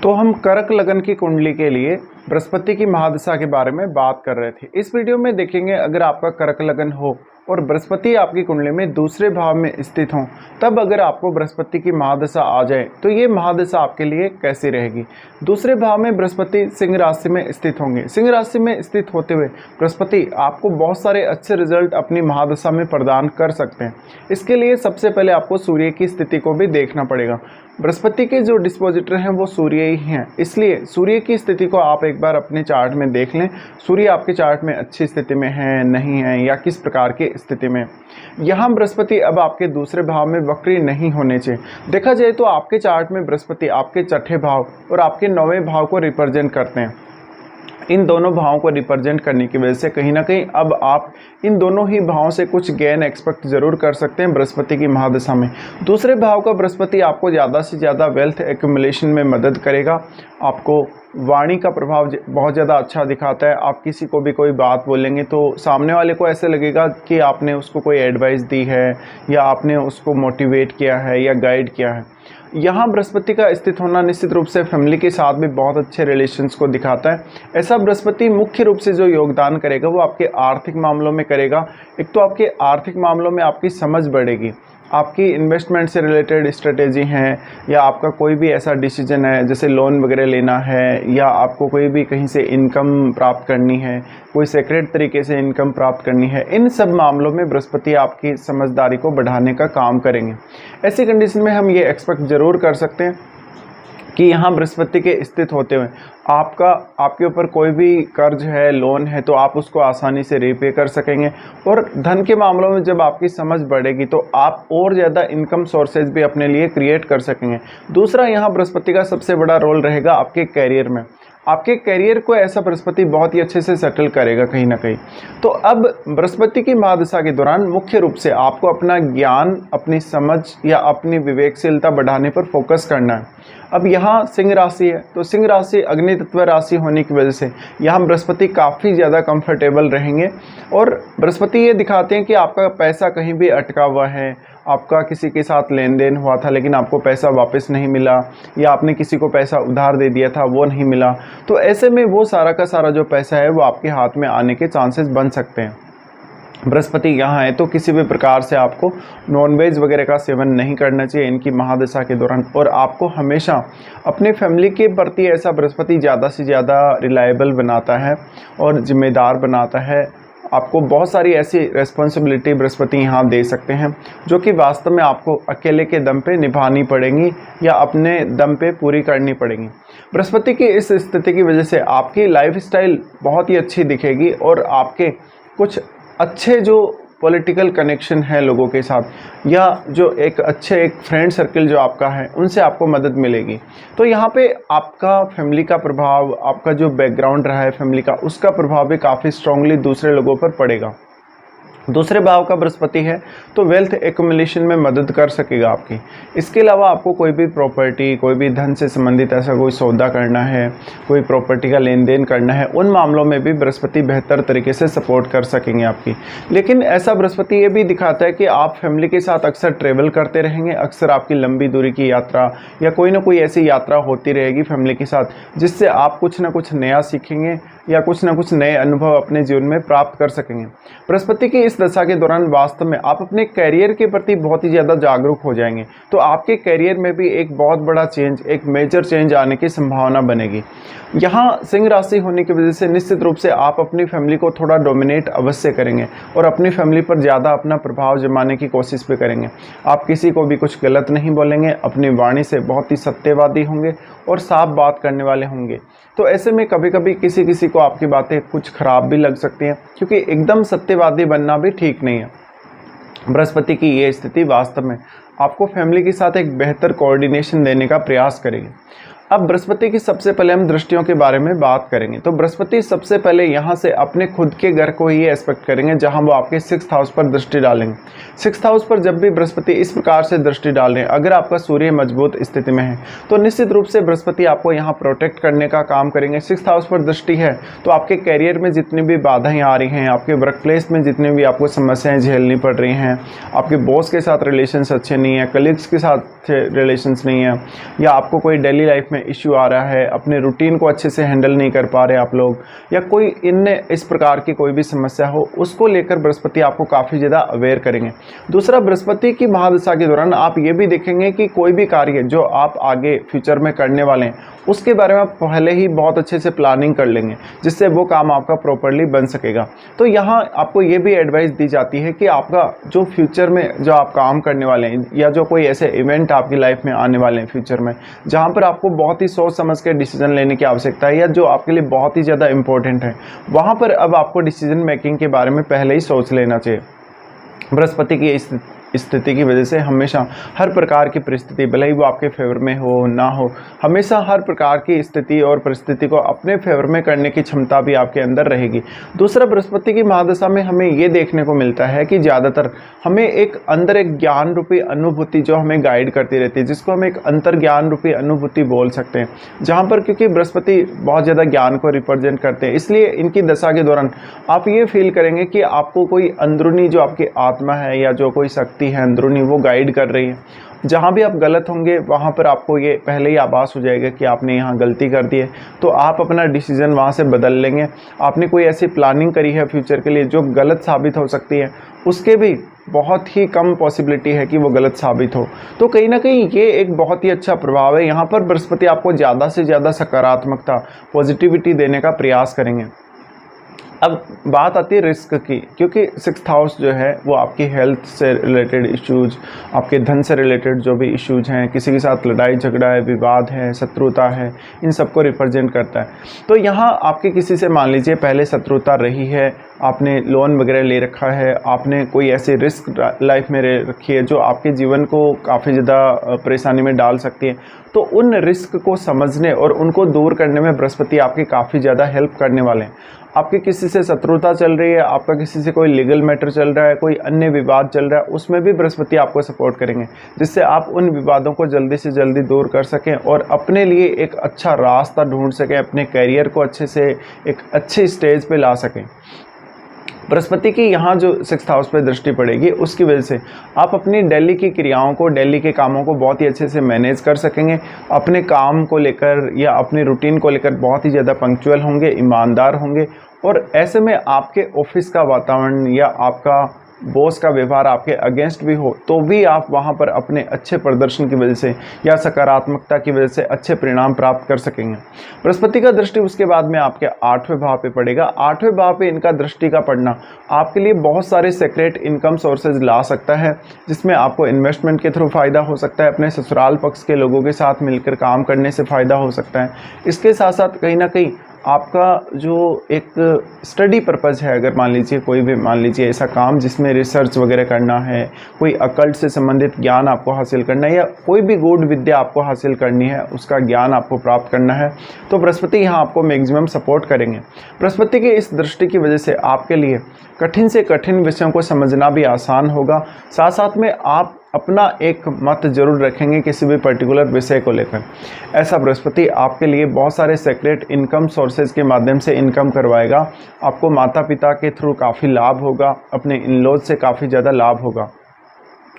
तो हम कर्क लगन की कुंडली के लिए बृहस्पति की महादशा के बारे में बात कर रहे थे। इस वीडियो में देखेंगे अगर आपका कर्क लगन हो और बृहस्पति आपकी कुंडली में दूसरे भाव में स्थित हो, तब अगर आपको बृहस्पति की महादशा आ जाए तो ये महादशा आपके लिए कैसी रहेगी। दूसरे भाव में बृहस्पति सिंह राशि में स्थित होंगे। सिंह राशि में स्थित होते हुए बृहस्पति आपको बहुत सारे अच्छे रिजल्ट अपनी महादशा में प्रदान कर सकते हैं। इसके लिए सबसे पहले आपको सूर्य की स्थिति को भी देखना पड़ेगा। बृहस्पति के जो डिस्पोजिटर हैं वो सूर्य ही हैं, इसलिए सूर्य की स्थिति को आप एक बार अपने चार्ट में देख लें। सूर्य आपके चार्ट में अच्छी स्थिति में है, नहीं है, या किस प्रकार की स्थिति में। यहाँ बृहस्पति अब आपके दूसरे भाव में वक्री नहीं होने चाहिए। देखा जाए तो आपके चार्ट में बृहस्पति आपके छठे भाव और आपके नौवें भाव को रिप्रेजेंट करते हैं। इन दोनों भावों को रिप्रेजेंट करने की वजह से कहीं ना कहीं अब आप इन दोनों ही भावों से कुछ गेन एक्सपेक्ट जरूर कर सकते हैं बृहस्पति की महादशा में। दूसरे भाव का बृहस्पति आपको ज़्यादा से ज़्यादा वेल्थ एक्यूमुलेशन में मदद करेगा। आपको वाणी का प्रभाव बहुत ज़्यादा अच्छा दिखाता है। आप किसी को भी कोई बात बोलेंगे तो सामने वाले को ऐसे लगेगा कि आपने उसको कोई एडवाइस दी है या आपने उसको मोटिवेट किया है या गाइड किया है। यहाँ बृहस्पति का स्थित होना निश्चित रूप से फैमिली के साथ भी बहुत अच्छे रिलेशंस को दिखाता है। ऐसा बृहस्पति मुख्य रूप से जो योगदान करेगा वो आपके आर्थिक मामलों में करेगा। एक तो आपके आर्थिक मामलों में आपकी समझ बढ़ेगी, आपकी इन्वेस्टमेंट से रिलेटेड स्ट्रेटेजी हैं, या आपका कोई भी ऐसा डिसीजन है जैसे लोन वगैरह लेना है, या आपको कोई भी कहीं से इनकम प्राप्त करनी है, कोई सीक्रेट तरीके से इनकम प्राप्त करनी है, इन सब मामलों में बृहस्पति आपकी समझदारी को बढ़ाने का काम करेंगे। ऐसी कंडीशन में हम ये एक्सपेक्ट ज़रूर कर सकते हैं कि यहाँ बृहस्पति के स्थित होते हुए आपके ऊपर कोई भी कर्ज है, लोन है, तो आप उसको आसानी से रीपे कर सकेंगे। और धन के मामलों में जब आपकी समझ बढ़ेगी तो आप और ज़्यादा इनकम सोर्सेज भी अपने लिए क्रिएट कर सकेंगे। दूसरा, यहाँ बृहस्पति का सबसे बड़ा रोल रहेगा आपके कैरियर में। आपके कैरियर को ऐसा बृहस्पति बहुत ही अच्छे से सेटल करेगा कहीं ना कहीं। तो अब बृहस्पति की महादशा के दौरान मुख्य रूप से आपको अपना ज्ञान, अपनी समझ या अपनी विवेकशीलता बढ़ाने पर फोकस करना है। अब यहाँ सिंह राशि है, तो सिंह राशि अग्नि तत्व राशि होने की वजह से यहाँ बृहस्पति काफ़ी ज़्यादा कंफर्टेबल रहेंगे। और बृहस्पति ये दिखाते हैं कि आपका पैसा कहीं भी अटका हुआ है, आपका किसी के साथ लेन देन हुआ था लेकिन आपको पैसा वापस नहीं मिला, या आपने किसी को पैसा उधार दे दिया था वो नहीं मिला, तो ऐसे में वो सारा का सारा जो पैसा है वो आपके हाथ में आने के चांसेस बन सकते हैं। बृहस्पति यहाँ है तो किसी भी प्रकार से आपको नॉनवेज वगैरह का सेवन नहीं करना चाहिए इनकी महादशा के दौरान। और आपको हमेशा अपने फैमिली के प्रति ऐसा बृहस्पति ज़्यादा से ज़्यादा रिलायबल बनाता है और जिम्मेदार बनाता है। आपको बहुत सारी ऐसी रिस्पॉन्सिबिलिटी बृहस्पति यहाँ दे सकते हैं जो कि वास्तव में आपको अकेले के दम पे निभानी पड़ेंगी या अपने दम पे पूरी करनी पड़ेंगी। बृहस्पति की इस स्थिति की वजह से आपकी लाइफस्टाइल बहुत ही अच्छी दिखेगी और आपके कुछ अच्छे जो पॉलिटिकल कनेक्शन है लोगों के साथ, या जो एक फ्रेंड सर्कल जो आपका है, उनसे आपको मदद मिलेगी। तो यहाँ पे आपका फैमिली का प्रभाव, आपका जो बैकग्राउंड रहा है फैमिली का, उसका प्रभाव भी काफ़ी स्ट्रांगली दूसरे लोगों पर पड़ेगा। दूसरे भाव का बृहस्पति है तो वेल्थ एक्यूमुलेशन में मदद कर सकेगा आपकी। इसके अलावा आपको कोई भी प्रॉपर्टी, कोई भी धन से संबंधित ऐसा कोई सौदा करना है, कोई प्रॉपर्टी का लेन देन करना है, उन मामलों में भी बृहस्पति बेहतर तरीके से सपोर्ट कर सकेंगे आपकी। लेकिन ऐसा बृहस्पति ये भी दिखाता है कि आप फैमिली के साथ अक्सर ट्रेवल करते रहेंगे, अक्सर आपकी लंबी दूरी की यात्रा या कोई ना कोई ऐसी यात्रा होती रहेगी फैमिली के साथ, जिससे आप कुछ ना कुछ नया सीखेंगे या कुछ ना कुछ नए अनुभव अपने जीवन में प्राप्त कर सकेंगे। बृहस्पति की इस दशा के दौरान वास्तव में आप अपने कैरियर के प्रति बहुत ही ज़्यादा जागरूक हो जाएंगे, तो आपके कैरियर में भी एक बहुत बड़ा चेंज, एक मेजर चेंज आने की संभावना बनेगी। यहाँ सिंह राशि होने की वजह से निश्चित रूप से आप अपनी फैमिली को थोड़ा डोमिनेट अवश्य करेंगे और अपनी फैमिली पर ज़्यादा अपना प्रभाव जमाने की कोशिश भी करेंगे। आप किसी को भी कुछ गलत नहीं बोलेंगे, अपनी वाणी से बहुत ही सत्यवादी होंगे और साफ बात करने वाले होंगे। तो ऐसे में कभी कभी किसी को आपकी बातें कुछ खराब भी लग सकती हैं, क्योंकि एकदम सत्यवादी बनना भी ठीक नहीं है। बृहस्पति की ये स्थिति वास्तव में आपको फैमिली के साथ एक बेहतर कोऑर्डिनेशन देने का प्रयास करेगी। अब बृहस्पति की सबसे पहले हम दृष्टियों के बारे में बात करेंगे। तो बृहस्पति सबसे पहले यहाँ से अपने खुद के घर को ही एस्पेक्ट करेंगे जहाँ वो आपके 6th हाउस पर दृष्टि डालेंगे। 6th हाउस पर जब भी बृहस्पति इस प्रकार से दृष्टि डाल रहे हैं, अगर आपका सूर्य मजबूत स्थिति में है तो निश्चित रूप से बृहस्पति आपको यहाँ प्रोटेक्ट करने का काम करेंगे। 6th हाउस पर दृष्टि है तो आपके कैरियर में जितनी भी बाधाएं आ रही हैं, आपके वर्क प्लेस में जितनी भी आपको समस्याएं झेलनी पड़ रही हैं, आपके बॉस के साथ रिलेशंस अच्छे नहीं हैं, कलीग्स के साथ रिलेशंस नहीं है, या आपको कोई डेली लाइफ में इश्यू आ रहा है, अपने रूटीन को अच्छे से हैंडल नहीं कर पा रहे आप लोग, या कोई इनने इस प्रकार की कोई भी समस्या हो, उसको लेकर बृहस्पति आपको काफ़ी ज़्यादा अवेयर करेंगे। दूसरा, बृहस्पति की महादशा के दौरान आप ये भी देखेंगे कि कोई भी कार्य जो आप आगे फ्यूचर में करने वाले हैं उसके बारे में आप पहले ही बहुत अच्छे से प्लानिंग कर लेंगे, जिससे वो काम आपका प्रॉपरली बन सकेगा। तो यहाँ आपको ये भी एडवाइस दी जाती है कि आपका जो फ्यूचर में जो आप काम करने वाले हैं, या जो कोई ऐसे इवेंट आपकी लाइफ में आने वाले हैं फ्यूचर में, जहाँ पर आपको बहुत ही सोच समझ के डिसीजन लेने की आवश्यकता है, या जो आपके लिए बहुत ही ज़्यादा इंपॉर्टेंट है, वहाँ पर अब आपको डिसीजन मेकिंग के बारे में पहले ही सोच लेना चाहिए। बृहस्पति की स्थिति की वजह से हमेशा हर प्रकार की परिस्थिति, भले ही वो आपके फेवर में हो ना हो, हमेशा हर प्रकार की स्थिति और परिस्थिति को अपने फेवर में करने की क्षमता भी आपके अंदर रहेगी। दूसरा, बृहस्पति की महादशा में हमें ये देखने को मिलता है कि ज़्यादातर हमें एक अंदर एक ज्ञान रूपी अनुभूति जो हमें गाइड करती रहती है, जिसको हम एक अंतर ज्ञान रूपी अनुभूति बोल सकते हैं, जहाँ पर क्योंकि बृहस्पति बहुत ज़्यादा ज्ञान को रिप्रेजेंट करते हैं, इसलिए इनकी दशा के दौरान आप ये फील करेंगे कि आपको कोई अंदरूनी जो आपकी आत्मा है या जो कोई शक्ति है अंदरूनी, वो गाइड कर रही है। जहाँ भी आप गलत होंगे वहाँ पर आपको ये पहले ही आभास हो जाएगा कि आपने यहाँ गलती कर दी है, तो आप अपना डिसीजन वहाँ से बदल लेंगे। आपने कोई ऐसी प्लानिंग करी है फ्यूचर के लिए जो गलत साबित हो सकती है, उसके भी बहुत ही कम पॉसिबिलिटी है कि वो गलत साबित हो। तो कहीं ना कहीं ये एक बहुत ही अच्छा प्रभाव है। यहाँ पर बृहस्पति आपको ज़्यादा से ज़्यादा सकारात्मकता, पॉजिटिविटी देने का प्रयास करेंगे। अब बात आती है रिस्क की, क्योंकि 6th हाउस जो है वो आपकी हेल्थ से रिलेटेड इश्यूज, आपके धन से रिलेटेड जो भी इश्यूज हैं, किसी के साथ लड़ाई झगड़ा है, विवाद है, शत्रुता है, इन सबको रिप्रेजेंट करता है। तो यहाँ आपके किसी से मान लीजिए पहले शत्रुता रही है, आपने लोन वगैरह ले रखा है, आपने कोई ऐसी रिस्क लाइफ में रखी है जो आपके जीवन को काफ़ी ज़्यादा परेशानी में डाल सकती है, तो उन रिस्क को समझने और उनको दूर करने में बृहस्पति आपकी काफ़ी ज़्यादा हेल्प करने वाले हैं। आपकी किसी से शत्रुता चल रही है, आपका किसी से कोई लीगल मैटर चल रहा है, कोई अन्य विवाद चल रहा है, उसमें भी बृहस्पति आपको सपोर्ट करेंगे, जिससे आप उन विवादों को जल्दी से जल्दी दूर कर सकें और अपने लिए एक अच्छा रास्ता ढूंढ सकें, अपने कैरियर को अच्छे से एक अच्छे स्टेज पे ला सकें। बृहस्पति की यहाँ जो 6th हाउस पे दृष्टि पड़ेगी, उसकी वजह से आप अपनी डेली की क्रियाओं को, डेली के कामों को बहुत ही अच्छे से मैनेज कर सकेंगे। अपने काम को लेकर या अपनी रूटीन को लेकर बहुत ही ज़्यादा पंक्चुअल होंगे, ईमानदार होंगे, और ऐसे में आपके ऑफिस का वातावरण या आपका बॉस का व्यवहार आपके अगेंस्ट भी हो, तो भी आप वहाँ पर अपने अच्छे प्रदर्शन की वजह से या सकारात्मकता की वजह से अच्छे परिणाम प्राप्त कर सकेंगे। बृहस्पति का दृष्टि उसके बाद में आपके 8वें भाव पे पड़ेगा। 8वें भाव पे इनका दृष्टि का पड़ना आपके लिए बहुत सारे सीक्रेट इनकम सोर्सेज ला सकता है, जिसमें आपको इन्वेस्टमेंट के थ्रू फ़ायदा हो सकता है, अपने ससुराल पक्ष के लोगों के साथ मिलकर काम करने से फ़ायदा हो सकता है। इसके साथ साथ कहीं ना कहीं आपका जो एक स्टडी पर्पज़ है, अगर मान लीजिए कोई भी मान लीजिए ऐसा काम जिसमें रिसर्च वगैरह करना है, कोई अकल्ट से संबंधित ज्ञान आपको हासिल करना है, या कोई भी गूढ़ विद्या आपको हासिल करनी है, उसका ज्ञान आपको प्राप्त करना है, तो बृहस्पति यहाँ आपको मैक्सिमम सपोर्ट करेंगे। बृहस्पति की इस दृष्टि की वजह से आपके लिए कठिन से कठिन विषयों को समझना भी आसान होगा। साथ साथ में आप अपना एक मत जरूर रखेंगे किसी भी पर्टिकुलर विषय को लेकर। ऐसा बृहस्पति आपके लिए बहुत सारे सीक्रेट इनकम सोर्सेज के माध्यम से इनकम करवाएगा। आपको माता पिता के थ्रू काफ़ी लाभ होगा, अपने इन-लॉज से काफ़ी ज़्यादा लाभ होगा।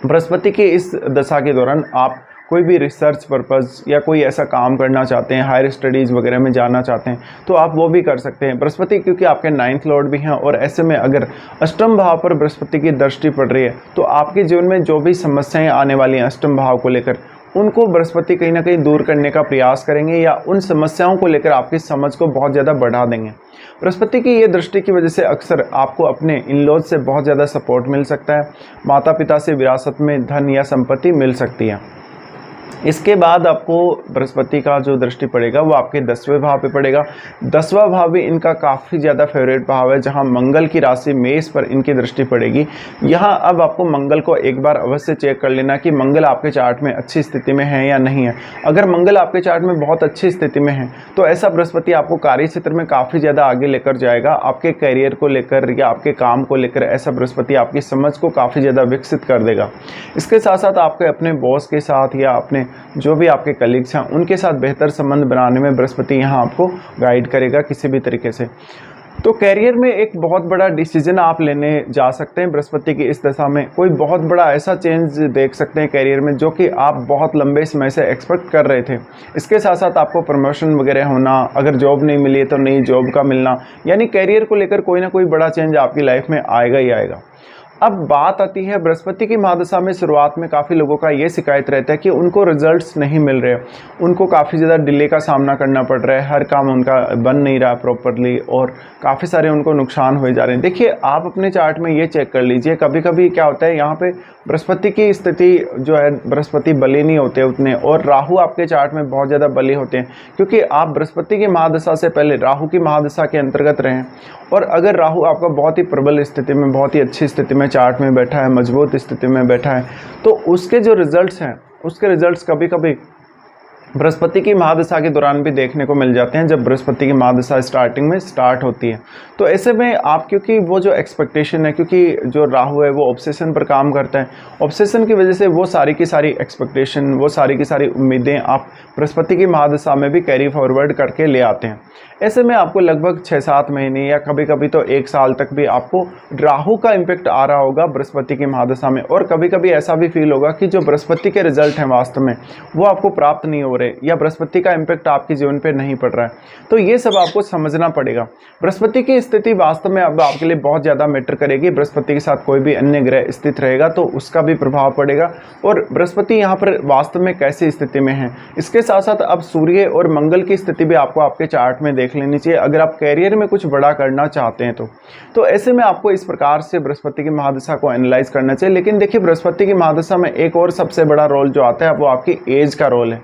बृहस्पति की इस दशा के दौरान आप कोई भी रिसर्च पर्पज़ या कोई ऐसा काम करना चाहते हैं, हायर स्टडीज़ वगैरह में जाना चाहते हैं, तो आप वो भी कर सकते हैं। बृहस्पति क्योंकि आपके 9th लॉर्ड भी हैं, और ऐसे में अगर अष्टम भाव पर बृहस्पति की दृष्टि पड़ रही है, तो आपके जीवन में जो भी समस्याएं आने वाली हैं अष्टम भाव को लेकर, उनको बृहस्पति कहीं ना कहीं दूर करने का प्रयास करेंगे, या उन समस्याओं को लेकर आपकी समझ को बहुत ज़्यादा बढ़ा देंगे। बृहस्पति की ये दृष्टि की वजह से अक्सर आपको अपने इन-लॉज से बहुत ज़्यादा सपोर्ट मिल सकता है। माता पिता से विरासत में धन या संपत्ति मिल सकती है। इसके बाद आपको बृहस्पति का जो दृष्टि पड़ेगा वो आपके 10वें भाव पे पड़ेगा। 10वां भाव भी इनका काफ़ी ज़्यादा फेवरेट भाव है, जहां मंगल की राशि मेष पर इनकी दृष्टि पड़ेगी। यहां अब आपको मंगल को एक बार अवश्य चेक कर लेना कि मंगल आपके चार्ट में अच्छी स्थिति में है या नहीं है। अगर मंगल आपके चार्ट में बहुत अच्छी स्थिति में है, तो ऐसा बृहस्पति आपको कार्य क्षेत्र में काफ़ी ज़्यादा आगे लेकर जाएगा। आपके करियर को लेकर या आपके काम को लेकर ऐसा बृहस्पति आपकी समझ को काफ़ी ज़्यादा विकसित कर देगा। इसके साथ साथ आपके अपने बॉस के साथ या अपने जो भी आपके कलीग्स हैं उनके साथ बेहतर संबंध बनाने में बृहस्पति यहाँ आपको गाइड करेगा किसी भी तरीके से। तो कैरियर में एक बहुत बड़ा डिसीजन आप लेने जा सकते हैं बृहस्पति की इस दशा में। कोई बहुत बड़ा ऐसा चेंज देख सकते हैं कैरियर में जो कि आप बहुत लंबे समय से एक्सपेक्ट कर रहे थे। इसके साथ साथ आपको प्रमोशन वगैरह होना, अगर जॉब नहीं मिली तो नई जॉब का मिलना, यानी कैरियर को लेकर कोई ना कोई बड़ा चेंज आपकी लाइफ में आएगा ही आएगा। अब बात आती है बृहस्पति की महादशा में शुरुआत में काफ़ी लोगों का ये शिकायत रहता है कि उनको रिजल्ट्स नहीं मिल रहे, उनको काफ़ी ज़्यादा डिले का सामना करना पड़ रहा है, हर काम उनका बन नहीं रहा प्रॉपरली और काफ़ी सारे उनको नुकसान हुए जा रहे हैं। देखिए, आप अपने चार्ट में ये चेक कर लीजिए, कभी कभी क्या होता है यहाँ पे बृहस्पति की स्थिति जो है, बृहस्पति बली नहीं होते उतने, और राहु आपके चार्ट में बहुत ज़्यादा बली होते हैं, क्योंकि आप बृहस्पति की महादशा से पहले राहु की महादशा के अंतर्गत रहें। और अगर राहु आपका बहुत ही प्रबल स्थिति में, बहुत ही अच्छी स्थिति में चार्ट में बैठा है, मजबूत स्थिति में बैठा है, तो उसके जो रिजल्ट्स हैं, उसके रिजल्ट्स कभी कभी बृहस्पति की महादशा के दौरान भी देखने को मिल जाते हैं, जब बृहस्पति की महादशा स्टार्टिंग में स्टार्ट होती है। तो ऐसे में आप, क्योंकि वो जो एक्सपेक्टेशन है, क्योंकि जो राहु है वो ऑब्सेशन पर काम करता है, ऑब्सेशन की वजह से वो सारी की सारी एक्सपेक्टेशन, वो सारी की सारी उम्मीदें आप बृहस्पति की महादशा में भी कैरी फॉरवर्ड करके ले आते हैं। ऐसे में आपको लगभग 6-7 महीने या कभी कभी तो 1 साल तक भी आपको राहु का इम्पेक्ट आ रहा होगा बृहस्पति की महादशा में। और कभी कभी ऐसा भी फील होगा कि जो बृहस्पति के रिजल्ट हैं वास्तव में वो आपको प्राप्त नहीं हो रहे, या बृहस्पति का इम्पैक्ट आपके जीवन पे नहीं पड़ रहा है। तो ये सब आपको समझना पड़ेगा। बृहस्पति की स्थिति वास्तव में अब आपके लिए बहुत ज़्यादा मैटर करेगी। बृहस्पति के साथ कोई भी अन्य ग्रह स्थित रहेगा तो उसका भी प्रभाव पड़ेगा, और बृहस्पति यहाँ पर वास्तव में कैसी स्थिति में है। इसके साथ साथ अब सूर्य और मंगल की स्थिति भी आपको आपके चार्ट में देख लेनी चाहिए, अगर आप कैरियर में कुछ बड़ा करना चाहते हैं तो ऐसे में आपको इस प्रकार से बृहस्पति की महादशा को एनालाइज करना चाहिए। लेकिन देखिए, बृहस्पति की महादशा में एक और सबसे बड़ा रोल जो आता है वो आपकी एज का रोल है।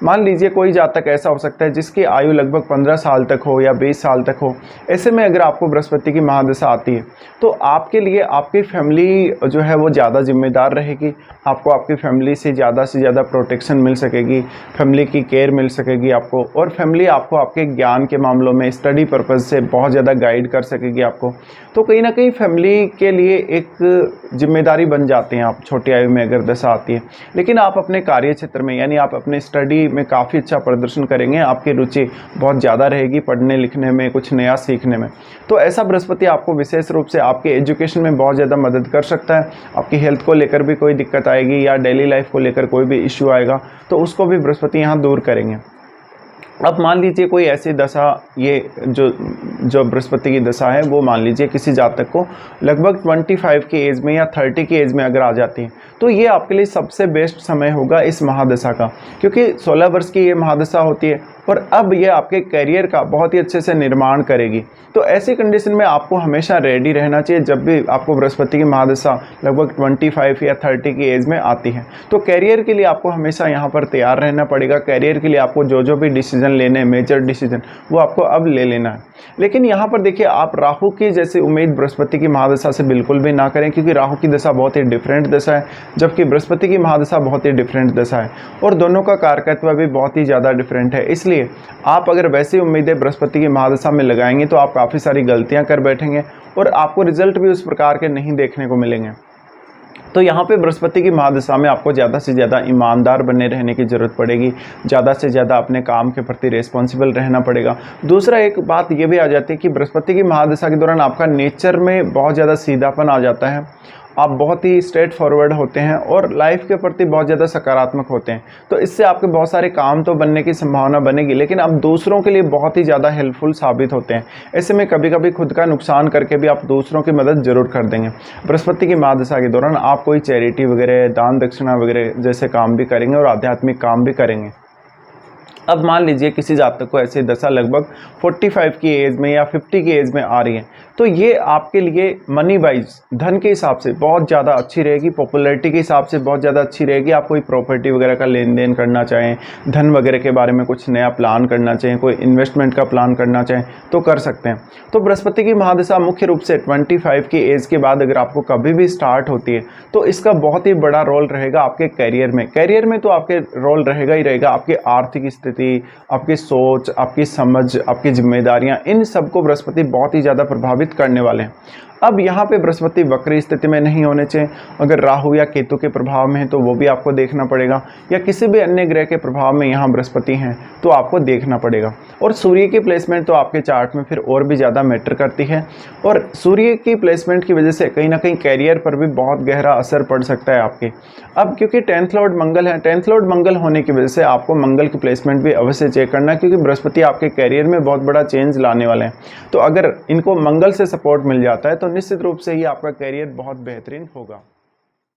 मान लीजिए कोई जातक ऐसा हो सकता है जिसकी आयु लगभग 15 साल तक हो या 20 साल तक हो। ऐसे में अगर आपको बृहस्पति की महादशा आती है तो आपके लिए आपकी फैमिली जो है वो ज़्यादा जिम्मेदार रहेगी। आपको आपकी फैमिली से ज़्यादा प्रोटेक्शन मिल सकेगी, फैमिली की केयर मिल सकेगी आपको, और फैमिली आपको आपके ज्ञान के मामलों में, स्टडी पर्पज़ से बहुत ज़्यादा गाइड कर सकेगी आपको। तो कहीं ना कहीं फैमिली के लिए एक जिम्मेदारी बन जाते हैं आप, छोटी आयु में अगर दशा आती है। लेकिन आप अपने कार्य क्षेत्र में, यानी आप अपने स्टडी में काफ़ी अच्छा प्रदर्शन करेंगे, आपकी रुचि बहुत ज़्यादा रहेगी पढ़ने लिखने में, कुछ नया सीखने में। तो ऐसा बृहस्पति आपको विशेष रूप से आपके एजुकेशन में बहुत ज़्यादा मदद कर सकता है। आपकी हेल्थ को लेकर भी कोई दिक्कत आएगी या डेली लाइफ को लेकर कोई भी इश्यू आएगा तो उसको भी बृहस्पति यहाँ दूर करेंगे। अब मान लीजिए कोई ऐसी दशा, ये जो बृहस्पति की दशा है वो मान लीजिए किसी जातक को लगभग 25 की एज में या 30 की एज में अगर आ जाती है तो ये आपके लिए सबसे बेस्ट समय होगा इस महादशा का, क्योंकि 16 वर्ष की ये महादशा होती है और अब ये आपके करियर का बहुत ही अच्छे से निर्माण करेगी। तो ऐसी कंडीशन में आपको हमेशा रेडी रहना चाहिए जब भी आपको बृहस्पति की महादशा लगभग 25 या 30 की एज में आती है। तो करियर के लिए आपको हमेशा यहाँ पर तैयार रहना पड़ेगा। करियर के लिए आपको जो भी डिसीजन लेने हैं, मेजर डिसीजन, वो आपको अब ले लेना है। लेकिन यहाँ पर देखिए, आप राहु की जैसी उम्मीद बृहस्पति की महादशा से बिल्कुल भी ना करें, क्योंकि राहु की दशा बहुत ही डिफरेंट दशा है, जबकि बृहस्पति की महादशा बहुत ही डिफरेंट दशा है और दोनों का कारकत्व भी बहुत ही ज़्यादा डिफरेंट है। इसलिए आप अगर वैसी उम्मीदें बृहस्पति की महादशा में लगाएंगे तो आप काफ़ी सारी गलतियां कर बैठेंगे और आपको रिजल्ट भी उस प्रकार के नहीं देखने को मिलेंगे। तो यहाँ पे बृहस्पति की महादशा में आपको ज़्यादा से ज़्यादा ईमानदार बने रहने की ज़रूरत पड़ेगी, ज़्यादा से ज़्यादा अपने काम के प्रति रिस्पॉन्सिबल रहना पड़ेगा। दूसरा एक बात ये भी आ जाती है कि बृहस्पति की महादशा के दौरान आपका नेचर में बहुत ज़्यादा सीधापन आ जाता है। आप बहुत ही स्ट्रेट फॉरवर्ड होते हैं और लाइफ के प्रति बहुत ज़्यादा सकारात्मक होते हैं। तो इससे आपके बहुत सारे काम तो बनने की संभावना बनेगी, लेकिन आप दूसरों के लिए बहुत ही ज़्यादा हेल्पफुल साबित होते हैं। ऐसे में कभी कभी खुद का नुकसान करके भी आप दूसरों की मदद जरूर कर देंगे। बृहस्पति की महादशा के दौरान आप कोई चैरिटी वगैरह, दान दक्षिणा वगैरह जैसे काम भी करेंगे और आध्यात्मिक काम भी करेंगे। अब मान लीजिए किसी जातक को ऐसी दशा लगभग 45 की एज में या 50 की एज में आ रही है, तो ये आपके लिए मनी वाइज, धन के हिसाब से बहुत ज़्यादा अच्छी रहेगी, पॉपुलैरिटी के हिसाब से बहुत ज़्यादा अच्छी रहेगी। आप कोई प्रॉपर्टी वगैरह का लेन देन करना चाहें, धन वगैरह के बारे में कुछ नया प्लान करना चाहें, कोई इन्वेस्टमेंट का प्लान करना चाहें तो कर सकते हैं। तो बृहस्पति की महादशा मुख्य रूप से 25 की एज के बाद अगर आपको कभी भी स्टार्ट होती है तो इसका बहुत ही बड़ा रोल रहेगा आपके करियर में। करियर में तो आपके रोल रहेगा ही रहेगा, आपकी आर्थिक स्थिति, आपकी सोच, आपकी समझ, आपकी जिम्मेदारियां, इन सबको बृहस्पति बहुत ही ज़्यादा प्रभावित करने वाले हैं। अब यहाँ पे बृहस्पति वक्री स्थिति में नहीं होने चाहिए। अगर राहु या केतु के प्रभाव में है तो वो भी आपको देखना पड़ेगा, या किसी भी अन्य ग्रह के प्रभाव में यहाँ बृहस्पति हैं तो आपको देखना पड़ेगा। और सूर्य की प्लेसमेंट तो आपके चार्ट में फिर और भी ज़्यादा मैटर करती है, और सूर्य की प्लेसमेंट की वजह से कहीं ना कहीं कैरियर पर भी बहुत गहरा असर पड़ सकता है आपके। अब क्योंकि 10th लॉर्ड मंगल है, 10th लॉर्ड मंगल होने की वजह से आपको मंगल की प्लेसमेंट भी अवश्य चेक करना है, क्योंकि बृहस्पति आपके कैरियर में बहुत बड़ा चेंज लाने वाले हैं। तो अगर इनको मंगल से सपोर्ट मिल जाता है तो निश्चित रूप से ही आपका कैरियर बहुत बेहतरीन होगा।